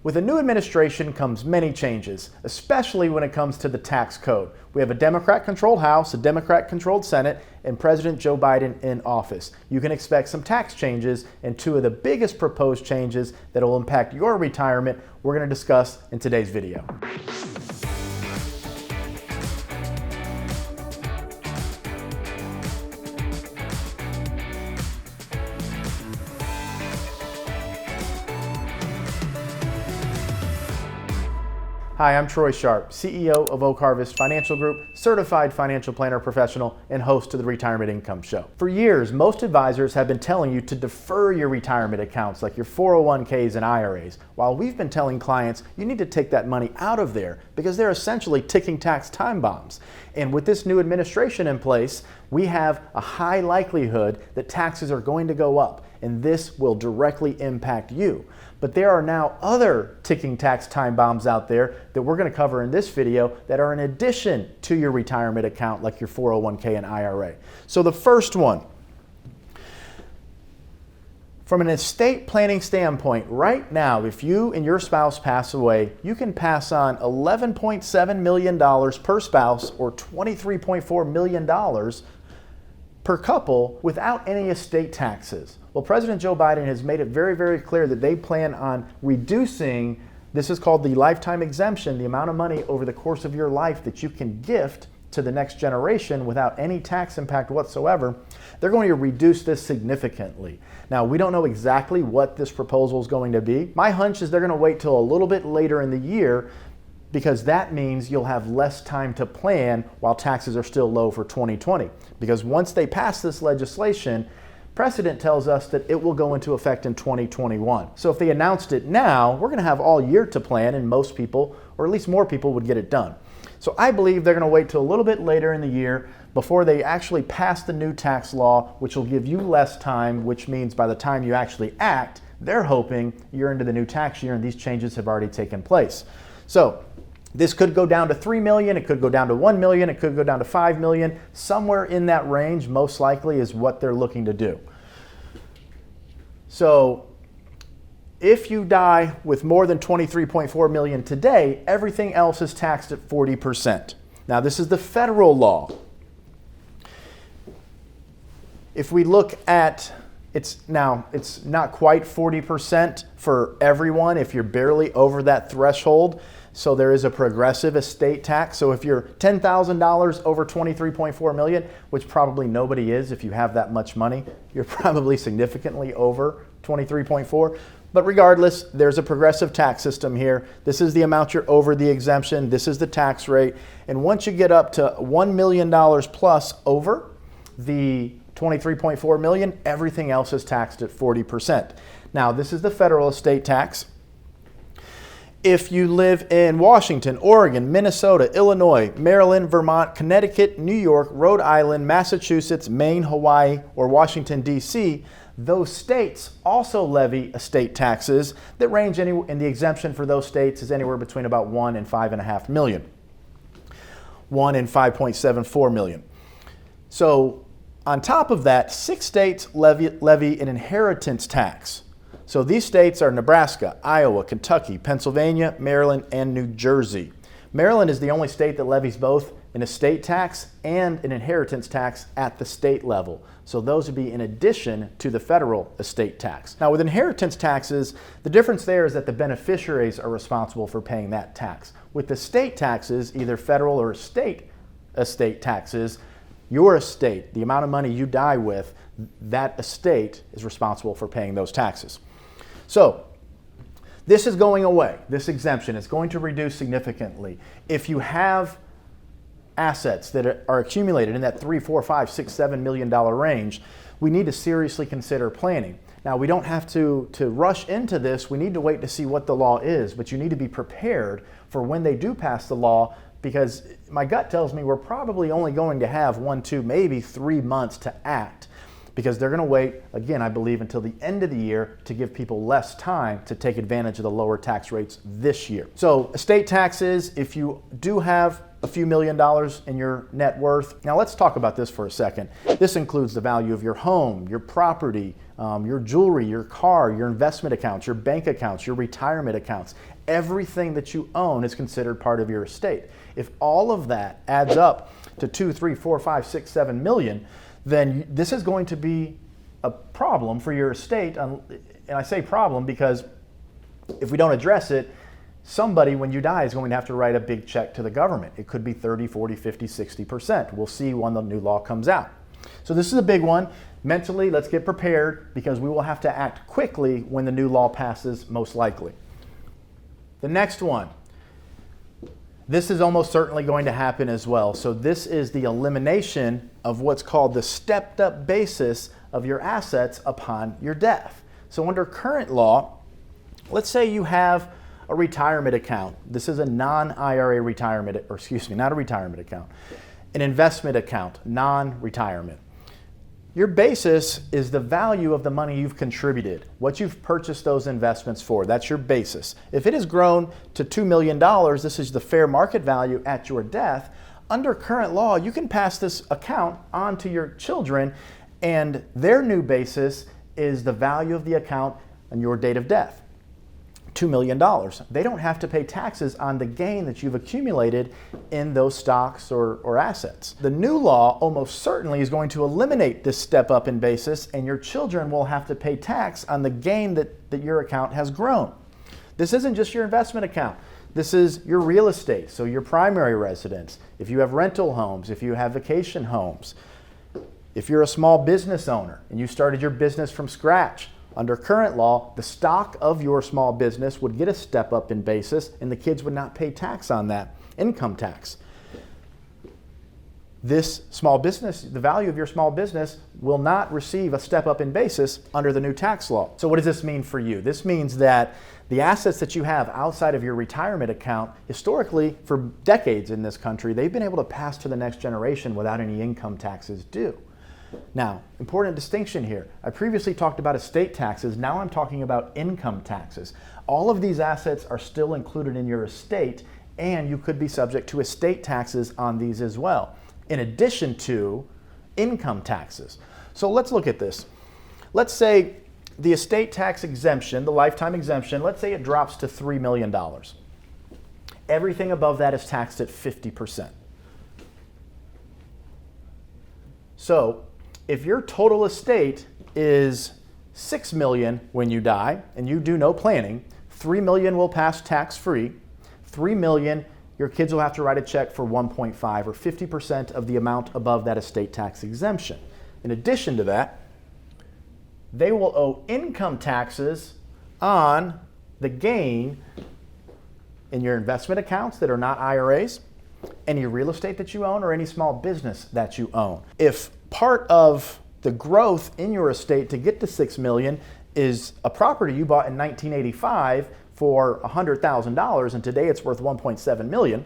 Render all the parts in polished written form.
With a new administration comes many changes, especially when it comes to the tax code. We have a Democrat-controlled House, a Democrat-controlled Senate, and President Joe Biden in office. You can expect some tax changes, and two of the biggest proposed changes that will impact your retirement we're going to discuss in today's video. Hi, I'm Troy Sharpe, CEO of Oak Harvest Financial Group, certified financial planner professional, and host of the Retirement Income Show. For years, most advisors have been telling you to defer your retirement accounts like your 401ks and IRAs, while we've been telling clients you need to take that money out of there because they're essentially ticking tax time bombs. And with this new administration in place, we have a high likelihood that taxes are going to go up, and this will directly impact you. But there are now other ticking tax time bombs out there that we're going to cover in this video that are in addition to your retirement account like your 401k and IRA. So the first one, from an estate planning standpoint, right now, if you and your spouse pass away, you can pass on $11.7 million per spouse or $23.4 million per couple without any estate taxes. Well, President Joe Biden has made it very, very clear that they plan on reducing, this is called the lifetime exemption, the amount of money over the course of your life that you can gift to the next generation without any tax impact whatsoever. They're going to reduce this significantly. Now, we don't know exactly what this proposal is going to be. My hunch is they're going to wait till a little bit later in the year because that means you'll have less time to plan while taxes are still low for 2020. Because once they pass this legislation, precedent tells us that it will go into effect in 2021. So if they announced it now, we're going to have all year to plan, and most people, or at least more people, would get it done. So I believe they're going to wait till a little bit later in the year before they actually pass the new tax law, which will give you less time, which means by the time you actually act, they're hoping you're into the new tax year and these changes have already taken place. So this could go down to 3 million, it could go down to 1 million, it could go down to 5 million. Somewhere in that range, most likely, is what they're looking to do. So if you die with more than 23.4 million today, everything else is taxed at 40%. Now, this is the federal law. If we look at, it's not quite 40% for everyone if you're barely over that threshold. So there is a progressive estate tax. So if you're $10,000 over 23.4 million, which probably nobody is if you have that much money, you're probably significantly over 23.4. But regardless, there's a progressive tax system here. This is the amount you're over the exemption. This is the tax rate. And once you get up to $1 million plus over the 23.4 million, everything else is taxed at 40%. Now, this is the federal estate tax. If you live in Washington, Oregon, Minnesota, Illinois, Maryland, Vermont, Connecticut, New York, Rhode Island, Massachusetts, Maine, Hawaii, or Washington, D.C., those states also levy estate taxes that range and the exemption for those states is anywhere between about 1 and 5.5 million. 1 and 5.74 million. So on top of that, 6 states levy an inheritance tax. So these states are Nebraska, Iowa, Kentucky, Pennsylvania, Maryland, and New Jersey. Maryland is the only state that levies both an estate tax and an inheritance tax at the state level. So those would be in addition to the federal estate tax. Now with inheritance taxes, the difference there is that the beneficiaries are responsible for paying that tax. With the state taxes, either federal or state estate taxes, your estate, the amount of money you die with, that estate is responsible for paying those taxes. So this is going away. This exemption is going to reduce significantly. If you have assets that are accumulated in that $3, $4, $5, $6, $7 million range, we need to seriously consider planning. Now, we don't have to rush into this. We need to wait to see what the law is, but you need to be prepared for when they do pass the law, because my gut tells me we're probably only going to have 1, 2, maybe 3 months to act. because they're going to wait, again, I believe, until the end of the year to give people less time to take advantage of the lower tax rates this year. So estate taxes, if you do have a few $1,000,000 in your net worth. Now let's talk about this for a second. This includes the value of your home, your property, your jewelry, your car, your investment accounts, your bank accounts, your retirement accounts. Everything that you own is considered part of your estate. If all of that adds up to 2, 3, 4, 5, 6, 7 million, then this is going to be a problem for your estate. And I say problem because if we don't address it, somebody, when you die, is going to have to write a big check to the government. It could be 30, 40, 50, 60%. We'll see when the new law comes out. So this is a big one. Mentally, let's get prepared because we will have to act quickly when the new law passes, most likely. The next one. This is almost certainly going to happen as well. So this is the elimination of what's called the stepped up basis of your assets upon your death. So under current law, let's say you have a retirement account. This is a non-IRA retirement, or excuse me, not a retirement account, an investment account, non-retirement. Your basis is the value of the money you've contributed, what you've purchased those investments for. That's your basis. If it has grown to $2 million, this is the fair market value at your death. Under current law, you can pass this account on to your children, and their new basis is the value of the account on your date of death. $2 million. They don't have to pay taxes on the gain that you've accumulated in those stocks or assets. The new law almost certainly is going to eliminate this step up in basis, and your children will have to pay tax on the gain that your account has grown. This isn't just your investment account. This is your real estate, so your primary residence. If you have rental homes, if you have vacation homes, if you're a small business owner and you started your business from scratch, under current law, the stock of your small business would get a step up in basis and the kids would not pay tax on that, income tax. This small business, the value of your small business will not receive a step up in basis under the new tax law. So what does this mean for you? This means that the assets that you have outside of your retirement account, historically, for decades in this country, they've been able to pass to the next generation without any income taxes due. Now, important distinction here. I previously talked about estate taxes. Now I'm talking about income taxes. All of these assets are still included in your estate, and you could be subject to estate taxes on these as well, in addition to income taxes. So let's look at this. Let's say the estate tax exemption, the lifetime exemption, let's say it drops to $3 million. Everything above that is taxed at 50%. So if your total estate is $6 million when you die and you do no planning, $3 million will pass tax-free. $3 million, your kids will have to write a check for 1.5 or 50% of the amount above that estate tax exemption. In addition to that, they will owe income taxes on the gain in your investment accounts that are not IRAs, any real estate that you own, or any small business that you own. If part of the growth in your estate to get to $6 million is a property you bought in 1985 for $100,000 and today it's worth $1.7 million,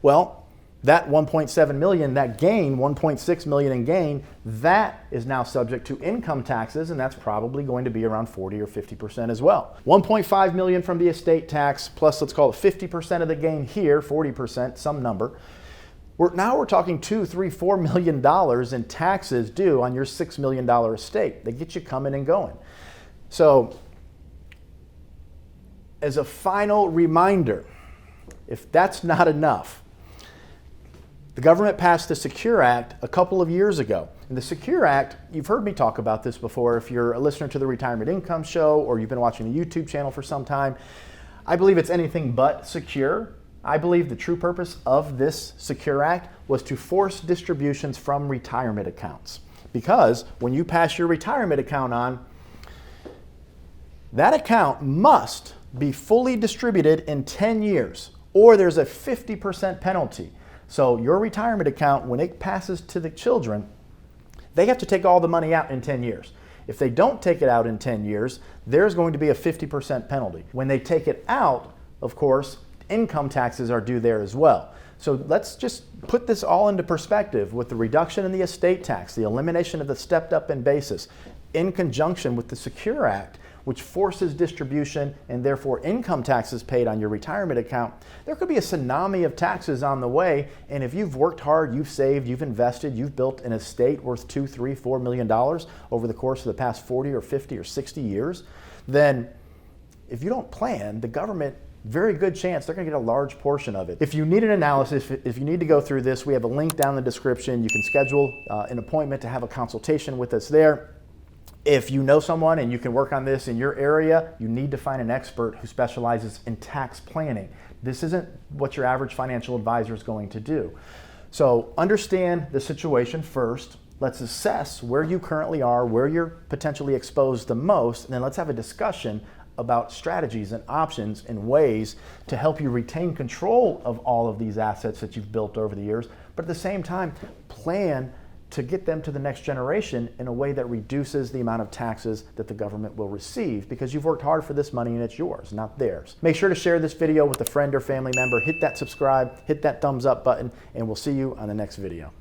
well, that $1.7 million, that gain, $1.6 million in gain, that is now subject to income taxes, and that's probably going to be around 40 or 50% as well. $1.5 million from the estate tax, plus let's call it 50% of the gain here, 40%, some number. Now we're talking $2, $3, $4 million in taxes due on your $6 million estate. They get you coming and going. So, as a final reminder, if that's not enough, the government passed the Secure Act a couple of years ago. And the Secure Act, you've heard me talk about this before if you're a listener to the Retirement Income Show or you've been watching the YouTube channel for some time. I believe it's anything but secure. I believe the true purpose of this Secure Act was to force distributions from retirement accounts. Because when you pass your retirement account on, that account must be fully distributed in 10 years, or there's a 50% penalty. So your retirement account, when it passes to the children, they have to take all the money out in 10 years. If they don't take it out in 10 years, there's going to be a 50% penalty. When they take it out, of course, income taxes are due there as well. So let's just put this all into perspective with the reduction in the estate tax, the elimination of the stepped up in basis, in conjunction with the Secure Act, which forces distribution and therefore income taxes paid on your retirement account. There could be a tsunami of taxes on the way, and if you've worked hard, you've saved, you've invested, you've built an estate worth $2, $3, $4 million over the course of the past 40 or 50 or 60 years, then if you don't plan, the government, very good chance they're going to get a large portion of it. If you need an analysis, if you need to go through this, we have a link down in the description. You can schedule an appointment to have a consultation with us there. If you know someone and you can work on this in your area, you need to find an expert who specializes in tax planning. This isn't what your average financial advisor is going to do. So understand the situation first. Let's assess where you currently are, where you're potentially exposed the most, and then let's have a discussion about strategies and options and ways to help you retain control of all of these assets that you've built over the years, but at the same time, plan to get them to the next generation in a way that reduces the amount of taxes that the government will receive, because you've worked hard for this money and it's yours, not theirs. Make sure to share this video with a friend or family member, hit that subscribe, hit that thumbs up button, and we'll see you on the next video.